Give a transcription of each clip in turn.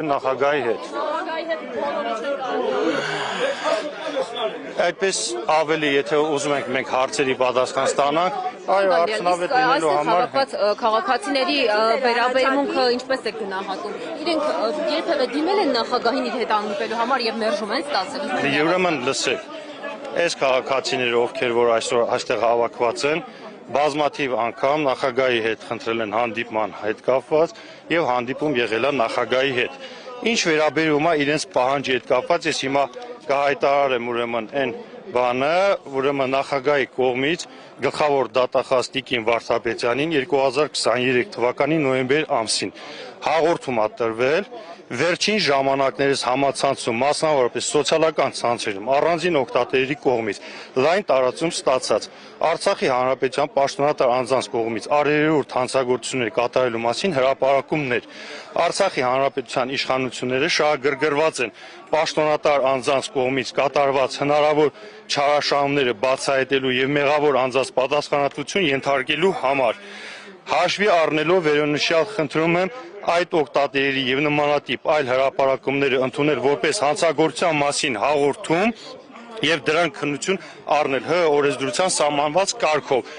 Նախագահի հետ։ Այդպես ավելի, եթե ուզում ենք մենք հարցերի պատասխան ստանանք, այո, արդյունավետ լինելու համար քաղաքացիների վերաբերմունքը ինչպես է գնահատում։ Իրենք երբևէ դիմել են նախագահին իր հետ հանդիպելու համար եւ մերժում են ստացել։ Ուրեմն լսեք, այս քաղաքացիները, ովքեր որ այսօր այստեղ հավաքված են, բազմաթիվ անգամ նախագահի հետ խնդրել են հանդիպման հետ կապված եւ հանդիպում եղել է նախագահի հետ։ Ինչ վերաբերում է իրենց պահանջի հետ կապված, ես հիմա կհայտարարեմ ուրեմն այն բանը, ուրեմն նախագահի կողմից գլխավոր դատախազ Տիկին Վարդապետյանին 2023 թվականի նոյեմբեր ամսին հաղորդում է տրվել վերջին ժամանակներս համացանցում, մասնավորապես սոցիալական ցանցերում առանձին օգտատերերի կողմից լայն տարածում ստացած Արցախի Հանրապետության պաշտոնատար անձանց կողմից արերորդ հանցագործություններ կատարելու մասին հրապարակումներ Արցախի Հանրապետության իշխանությունները շահագրգռված են պաշտոնատար անձանց կողմից կատարված հնարավոր չարաշահումները բացահայտելու եւ մեղավոր անձանց պատասխանատվություն ենթարկելու համար Հաշվի առնելով վերոնշյալ խնդրում եմ այդ օգտատերերի եւ նմանատիպ այլ հրապարակումները ընդունել որպես հանցագործության մասին հաղորդում եւ դրան քննություն առնել ՀՀ օրենսդրության սահմանված կարգով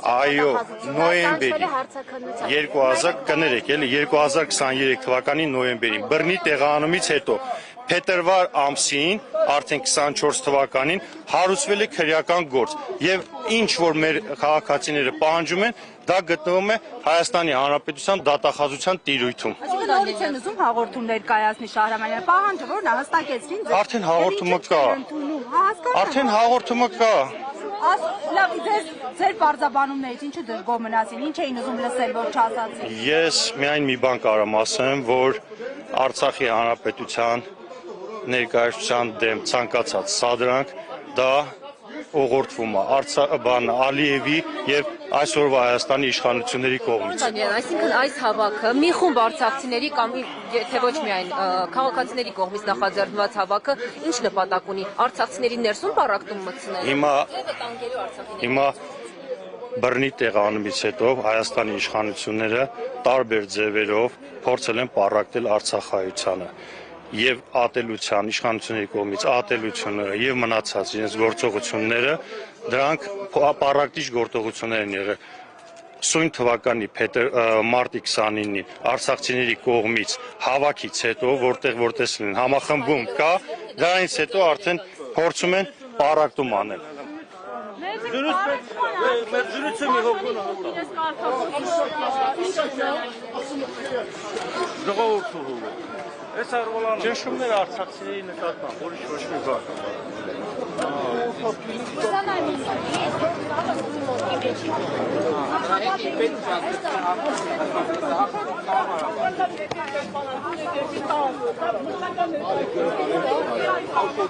Այո, նոյեմբերի 2023 թվականի նոյեմբերին բռնի տեղահանումից հետո փետրվար ամսին, արդեն 24 թվականին հարուցվել է քրեական գործ եւ ինչ որ մեր քաղաքացիները պահանջում են, դա գտնվում է Հայաստանի Հանրապետության դատախազության տիրույթում։ Այսինքն նորից են ուզում հաղորդումներ կայացնի Շահրամանյանը, պահանջը որն է հստակեցրին ձեր։ Արդեն հաղորդումը կա։ Արդեն հաղորդումը կա։ Լավ, ձեր բարձաբանումներից ինչու դժգոհ մնացին, ինչ էին ուզում լսել, որ չասացին։ Ես միայն մի բան կարամ ասեմ, որ Արցախի Հանրապետության ներկայացության դեմ ցանկացած սադրանք դա ուղղորդվում է Ալիևի եւ այսօրվա Հայաստանի իշխանությունների կողմից։ Այսինքն այս հավաքը մի խումբ արցախցիների կամ թե ոչ միայն քաղաքացիների կողմից նախաձեռնված հավաքը ինչ նպատակ ունի արցախցիների ներսում պառակտում մտցնել։ Հիմա բռնի տեղանումից հետո Հայաստանի իշխանությունները տարբեր ձևերով փորձել են պառակտել Արցախայությանը եւ ատելության իշխանությունների կողմից ատելությունը եւ մնացած իրենց գործողությունները դրանք պառակտիչ գործողություններ են եղել Սույն թվականի մարտի 29-ին արցախցիների կողմից հավաքից հետո որտեղ համախմբում կա դրանից հետո արդեն փորձում են պառակտում անել Ճնշումներ արցախցիների նկատմամբ, ուրիշ ոչ մի բան։